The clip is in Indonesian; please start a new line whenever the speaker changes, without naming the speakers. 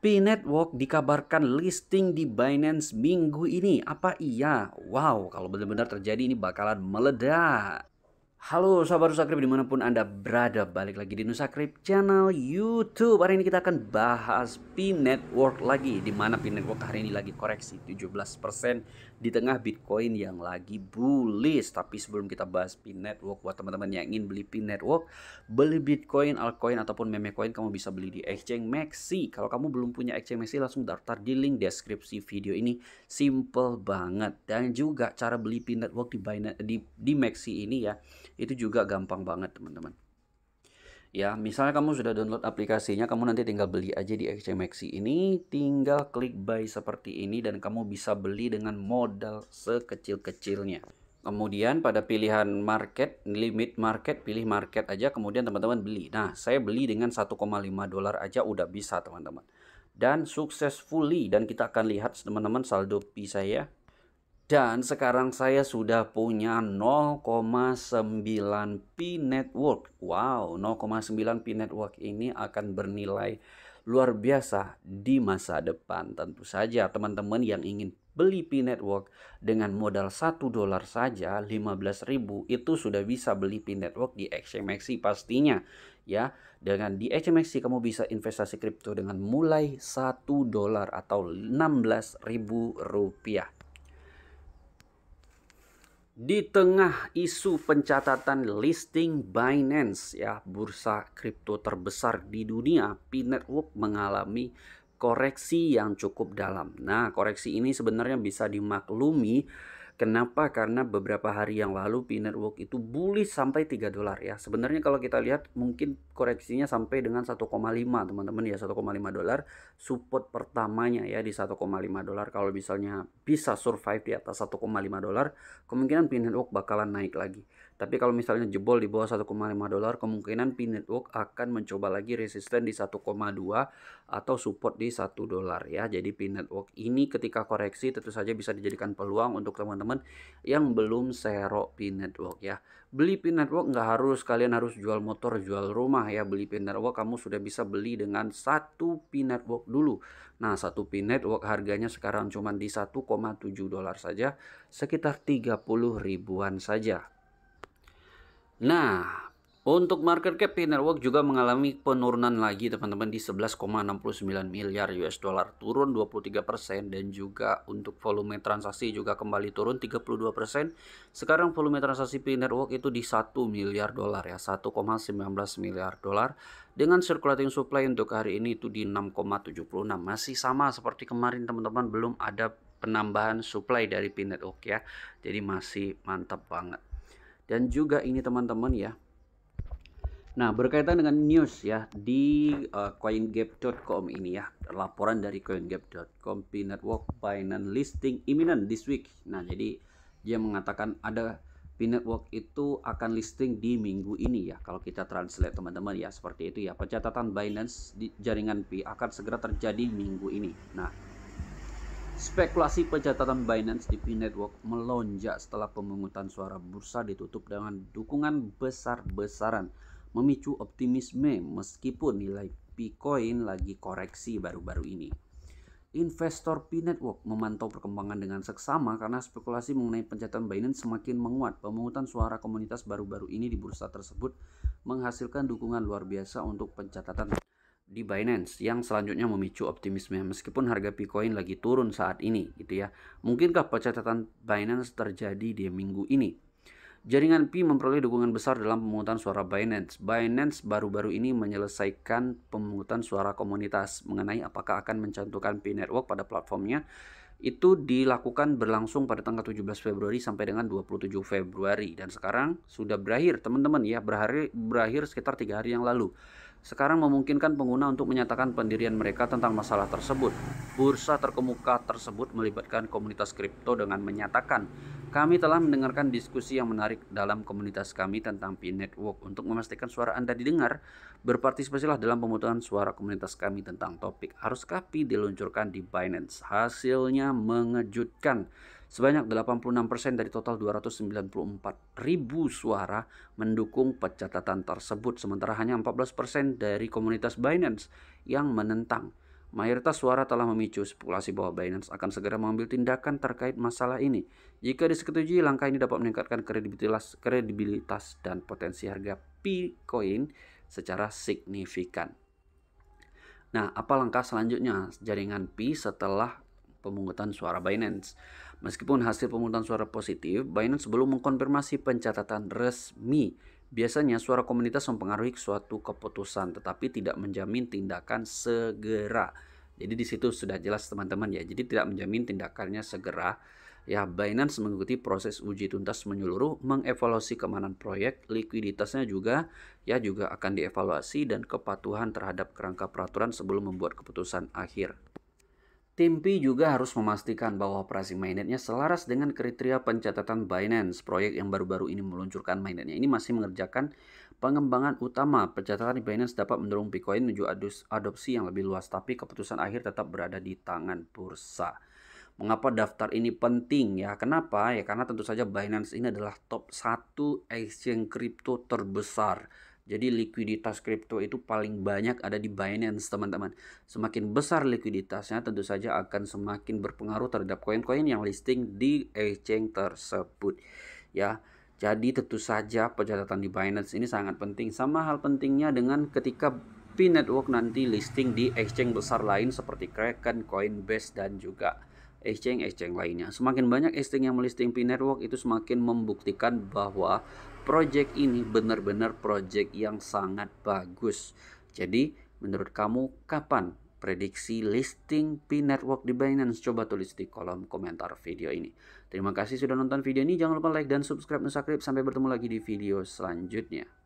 P-Network dikabarkan listing di Binance minggu ini. Apa iya? Wow, kalau benar-benar terjadi ini bakalan meledak. Halo sahabat Nusakrip dimanapun Anda berada, balik lagi di Nusakrip channel YouTube. Hari ini kita akan bahas P-Network lagi, di mana P-Network hari ini lagi koreksi 17% di tengah Bitcoin yang lagi bullish. Tapi sebelum kita bahas P-Network, buat teman-teman yang ingin beli P-Network, beli Bitcoin, altcoin ataupun meme coin, kamu bisa beli di Exchange Maxi. Kalau kamu belum punya Exchange Maxi, langsung daftar di link deskripsi video ini. Simple banget. Dan juga cara beli P-Network di Maxi ini ya, itu juga gampang banget teman-teman. Ya, misalnya kamu sudah download aplikasinya, kamu nanti tinggal beli aja di Exchange Maxi ini, tinggal klik buy seperti ini dan kamu bisa beli dengan modal sekecil-kecilnya. Kemudian pada pilihan market, limit market, pilih market aja, kemudian teman-teman beli. Nah, saya beli dengan 1,5 dolar aja udah bisa teman-teman. Dan successfully, dan kita akan lihat teman-teman saldo P saya. Dan sekarang saya sudah punya 0,9 P-Network. Wow, 0,9 P-Network ini akan bernilai luar biasa di masa depan. Tentu saja teman-teman yang ingin beli P-Network dengan modal 1 dolar saja, 15.000, itu sudah bisa beli P-Network di Exchange Maxi pastinya. Ya, dengan di Exchange Maxi kamu bisa investasi kripto dengan mulai 1 dolar atau 16.000 rupiah. Di tengah isu pencatatan listing Binance ya, bursa kripto terbesar di dunia, P-Network mengalami koreksi yang cukup dalam. Nah, koreksi ini sebenarnya bisa dimaklumi. Kenapa? Karena beberapa hari yang lalu P-Network itu bullish sampai 3 dolar ya. Sebenarnya kalau kita lihat mungkin koreksinya sampai dengan 1,5 teman-teman ya, 1,5 dolar support pertamanya ya di 1,5 dolar. Kalau misalnya bisa survive di atas 1,5 dolar, kemungkinan P-Network bakalan naik lagi. Tapi kalau misalnya jebol di bawah 1,5 dolar, kemungkinan P-Network akan mencoba lagi resisten di 1,2 atau support di 1 dolar ya. Jadi P-Network ini ketika koreksi tentu saja bisa dijadikan peluang untuk teman-teman yang belum sero P-Network ya. Beli P-Network nggak harus kalian harus jual motor, jual rumah ya. Beli P-Network kamu sudah bisa beli dengan satu P-Network dulu. Nah, satu P-Network harganya sekarang cuma di 1,7 dolar saja, sekitar 30 ribuan saja. Nah, untuk market cap P-Network juga mengalami penurunan lagi teman-teman di 11,69 miliar US dollar, turun 23%, dan juga untuk volume transaksi juga kembali turun 32%. Sekarang volume transaksi P-Network itu di 1 miliar dolar ya, 1,19 miliar dolar, dengan circulating supply untuk hari ini itu di 6,76. Masih sama seperti kemarin teman-teman, belum ada penambahan supply dari P-Network ya. Jadi masih mantap banget. Dan juga ini teman-teman ya. Nah, berkaitan dengan news ya di coingate.com ini ya, laporan dari coingate.com, P-Network Binance listing imminent this week. Nah, jadi dia mengatakan ada P-Network itu akan listing di minggu ini ya. Kalau kita translate teman-teman ya, seperti itu ya. Pencatatan Binance di jaringan P akan segera terjadi minggu ini. Nah, spekulasi pencatatan Binance di P-Network melonjak setelah pemungutan suara bursa ditutup dengan dukungan besar-besaran, memicu optimisme meskipun nilai Bitcoin lagi koreksi baru-baru ini. Investor P-Network memantau perkembangan dengan seksama karena spekulasi mengenai pencatatan Binance semakin menguat. Pemungutan suara komunitas baru-baru ini di bursa tersebut menghasilkan dukungan luar biasa untuk pencatatan di Binance yang selanjutnya memicu optimisme meskipun harga Bitcoin lagi turun saat ini gitu ya. Mungkinkah pencatatan Binance terjadi di minggu ini? Jaringan P memperoleh dukungan besar dalam pemungutan suara Binance. Binance baru-baru ini menyelesaikan pemungutan suara komunitas mengenai apakah akan mencantumkan P-Network pada platformnya. Itu dilakukan berlangsung pada tanggal 17 Februari sampai dengan 27 Februari. Dan sekarang sudah berakhir teman-teman ya, berakhir sekitar 3 hari yang lalu. Sekarang memungkinkan pengguna untuk menyatakan pendirian mereka tentang masalah tersebut. Bursa terkemuka tersebut melibatkan komunitas kripto dengan menyatakan, kami telah mendengarkan diskusi yang menarik dalam komunitas kami tentang P-Network. Untuk memastikan suara Anda didengar, berpartisipasilah dalam pemungutan suara komunitas kami tentang topik haruskah P diluncurkan di Binance. Hasilnya mengejutkan. Sebanyak 86% dari total 294.000 suara mendukung pencatatan tersebut, sementara hanya 14% dari komunitas Binance yang menentang. Mayoritas suara telah memicu spekulasi bahwa Binance akan segera mengambil tindakan terkait masalah ini. Jika disetujui, langkah ini dapat meningkatkan kredibilitas dan potensi harga P-Coin secara signifikan. Nah, apa langkah selanjutnya jaringan Pi setelah pemungutan suara Binance? Meskipun hasil pemungutan suara positif, Binance belum mengkonfirmasi pencatatan resmi. Biasanya suara komunitas mempengaruhi suatu keputusan, tetapi tidak menjamin tindakan segera. Jadi di situ sudah jelas teman-teman ya. Jadi tidak menjamin tindakannya segera. Ya, Binance mengikuti proses uji tuntas menyeluruh, mengevaluasi keamanan proyek, likuiditasnya juga akan dievaluasi dan kepatuhan terhadap kerangka peraturan sebelum membuat keputusan akhir. Tim Pi juga harus memastikan bahwa operasi mainnetnya selaras dengan kriteria pencatatan Binance. Proyek yang baru-baru ini meluncurkan mainnetnya ini masih mengerjakan pengembangan utama. Pencatatan di Binance dapat mendorong Bitcoin menuju adopsi yang lebih luas, tapi keputusan akhir tetap berada di tangan bursa. Mengapa daftar ini penting ya? Kenapa? Ya karena tentu saja Binance ini adalah top 1 exchange kripto terbesar. Jadi likuiditas kripto itu paling banyak ada di Binance, teman-teman. Semakin besar likuiditasnya tentu saja akan semakin berpengaruh terhadap koin-koin yang listing di exchange tersebut. Ya. Jadi tentu saja pencatatan di Binance ini sangat penting. Sama hal pentingnya dengan ketika Pi Network nanti listing di exchange besar lain seperti Kraken, Coinbase dan juga exchange lainnya. Semakin banyak exchange yang melisting Pi Network itu semakin membuktikan bahwa project ini benar-benar project yang sangat bagus. Jadi menurut kamu kapan prediksi listing Pi Network di Binance? Coba tulis di kolom komentar video ini. Terima kasih sudah nonton video ini. Jangan lupa like dan subscribe Nusakrip. Sampai bertemu lagi di video selanjutnya.